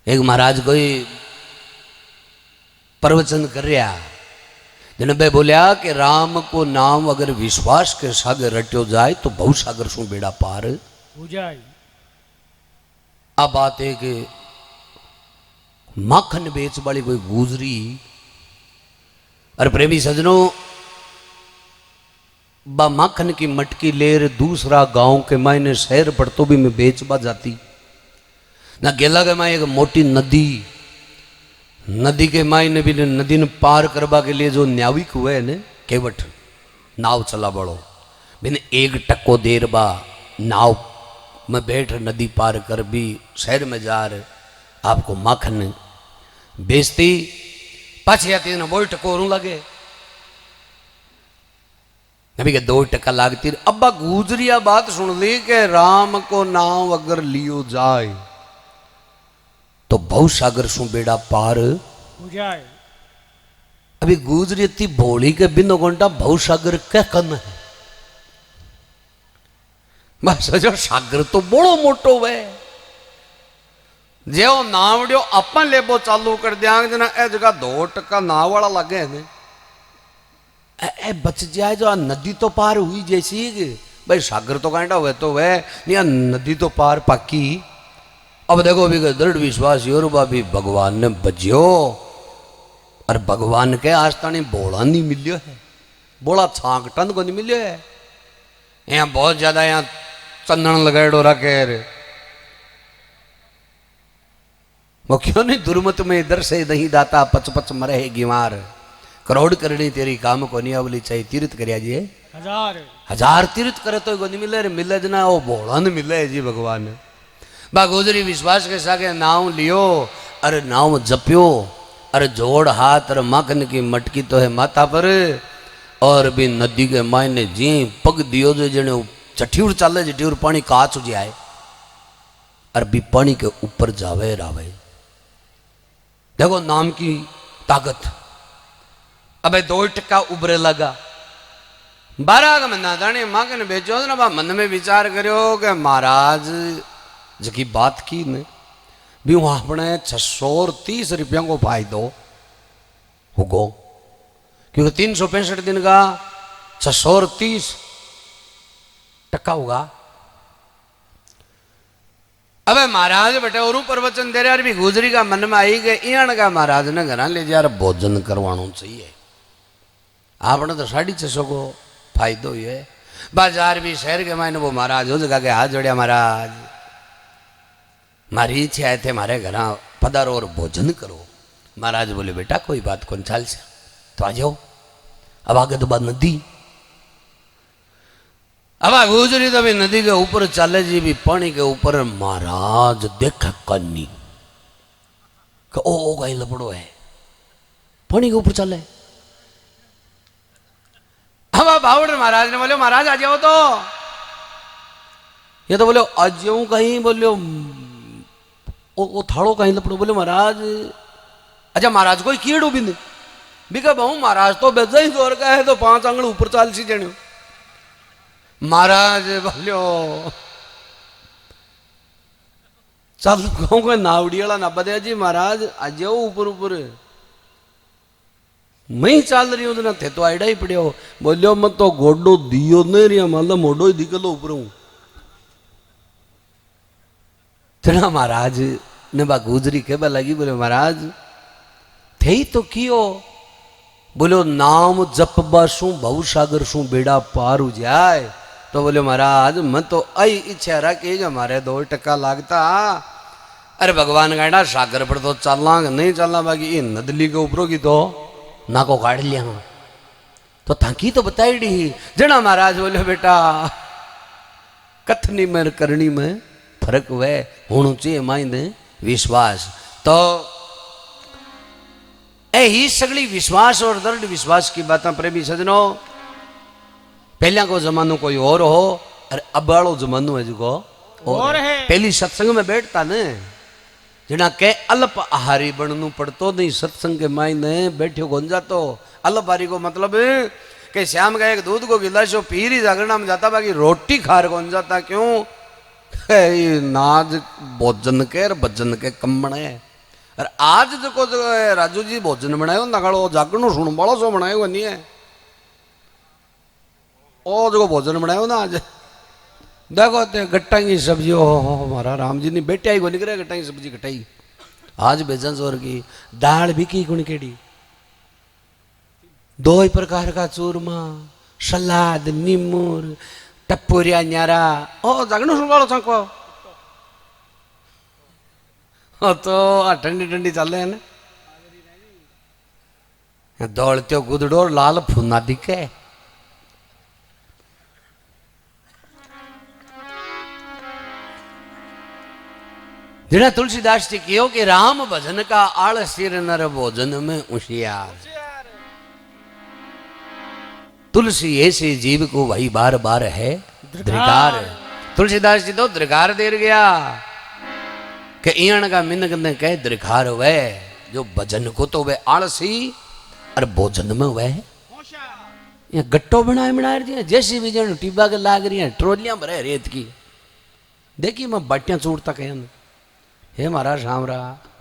एक महाराज कोई प्रवचन कर रहा जिन्हें बे बोलिया कि राम को नाम अगर विश्वास के सागर रट्यो जाए तो बहु सागर सु बेड़ा पार हो जाए। अब बात है कि माखन बेच वाली कोई गुजरी और प्रेमी सजनों बा माखन की मटकी लेर दूसरा गांव के मायने शहर पर तो भी मैं बेचबा जाती ना गेला के माय एक मोटी नदी नदी के मायने भी नदी ने पार करवा के लिए जो न्याविक हुए ने केवट नाव चला बड़ो बिन एक टक्को देर बा नाव में बैठ नदी पार कर भी शहर में जा रहे आपको माखन बेचती पाछे आती ना 2 टको रू लगे नबी के 2 टका लागती। अब्बा गुजरिया बात सुन ली के राम को नाम अगर लियो जाए तो बहु सागर सु बेड़ा पार हो जाए। अभी गुजरी इतनी भोली के बिंदु घंटा बहु सागर क्या करना है बस जो सागर तो बड़ो मोटो है जो नावड़ियो अपन लेबो चालू कर दिया जना ए जगह 2 टका नाव वाला लगे ने ए बच जाए जो नदी तो पार हुई जैसी भाई सागर तो कांटा हुए तो वह नहीं नदी तो पार पाकी। अब देखो अभी दृढ़ विश्वास और भी भगवान ने बजियो और भगवान के आस्थानी बोला नहीं मिलियो है बोला छाक टन को नहीं मिलियो है यहाँ बहुत ज्यादा यहाँ चंदन लगाएडो रखे वो क्यों नहीं दुर्मत में इधर से नहीं दाता पच पच मरे है गिमार करोड़ करनी तेरी काम को नहीं अवली चाहिए तीर्थ करिया जी 1000 तीर्थ करे तो को नहीं मिले जना वो बोला नहीं मिले है जी भगवान बा गुजरी विश्वास के सागे नाव लियो अरे नाव जपियो अरे जोड़ हाथ अरे माखन की मटकी तो है माथा पर और भी नदी के मायने जी पग दियो जो जने चठियूर चाले जठियूर पानी काच जाए और भी पानी के ऊपर जावे रावे देखो नाम की ताकत। अबे 2 टका उबरे लगा 12 का महीना दाने माखन बेचो ना बा मन में विचार करो कि महाराज जकी बात की ने भी वहां अपने 630 रुपया को फायदो होगो क्योंकि 365 दिन का 630 टका होगा। अबे महाराज बेटे और प्रवचन दे रहे भी गुजरी का मन में आई गए इन का महाराज ने घर ले जा भोजन करवाना चाहिए आपने तो 650 को फायदो ही है बाजार भी शहर के मायने वो महाराज हो जगह के हाथ जोड़िया महाराज मारी इच्छा आए थे हमारे घर पधारो और भोजन करो। महाराज बोले बेटा कोई बात कौन चाल से तो आ जाओ। अब आगे तो बात नदी अब गुजरी तो भी नदी के ऊपर चले जी भी पानी के ऊपर महाराज देखा कन्नी ओ कहीं लपड़ो है पानी के ऊपर चले। अब बावड़ महाराज ने बोले महाराज आ जाओ तो ये तो बोले आ जाऊं कहीं बोलो वो थाड़ो कहीं लपड़ो बोले महाराज अच्छा महाराज कोई कीड़ो भी नहीं बिका बहु महाराज तो बेजा ही जोर का है तो 5 आंगल ऊपर चाल सी जण्यो महाराज बोलियो चल कहूँ कोई नावड़ी वाला ना बदया जी महाराज आ जाओ ऊपर ऊपर मैं चाल रही हूँ ना थे तो आइडा ही पड़ियो बोलियो मत तो गोडो दियो नहीं रही मतलब मोडो ही दिखलो ऊपर हूँ तेना महाराज ने बा गुजरी के बा लगी बोले महाराज थे ही तो कियो बोलो नाम जप बासू बहु सागर सू बेड़ा पार हो जाए तो बोले महाराज मैं तो आई इच्छा रखी हमारे 2 टका लागता अरे भगवान कहना सागर पर तो चलना नहीं चलना बाकी नदली के ऊपरों की तो ना को काट लिया तो थाकी तो बताई डी जना महाराज बोले बेटा कथनी में करनी में फर्क हुए होना चाहिए माइंद विश्वास तो यही सगली विश्वास और दृढ़ विश्वास की बातें प्रेमी सजनों पहला को जमानो कोई और हो अरे अब वालो जमानो है जो और है पहली सत्संग में बैठता ने जना के अल्प आहारी बननु पड़तो नहीं सत्संग के मायने बैठो गन जातो अल्प आहारी को मतलब कि श्याम का एक दूध को गिलास पी ही जागरणा में जाता बाकी रोटी खार कौन जाता क्यों नाज भोजन के और भजन के कम्बण है और आज जो राजू जी भोजन बनायो नगाड़ो जागणो सुन बालो सो बनायो नहीं है ओ जो भोजन बनायो ना आज देखो ते गट्टा की सब्जी हो हमारा राम जी ने बेटे आई को निकले गट्टा की सब्जी कटाई आज बेजन जोर की दाल भी की गुण केड़ी 2 ही प्रकार का चूरमा सलाद नीमूर टपोरिया न्यारा ओ जागणो सुन बालो सांको तो ठंडी ठंडी चल रहे हैं दौड़ते गुदड़ो लाल फूना दिखे जिन्हें तुलसीदास जी कहो कि राम भजन का आल सिर नर भोजन में होशियार तुलसी ऐसे जीव को वही बार बार है द्रिकार तुलसीदास जी तो द्रिकार देर गया कि इण का मिनक ने कह द्रिकार वह जो भजन को तो वह आलसी और भोजन में वह यहाँ गट्टो बनाए दिया जैसी भी जन टीबा के लाग रही है ट्रोलियां भरे रेत की देखिए मैं बाटियां चूड़ता कह हे महाराज शाम रहा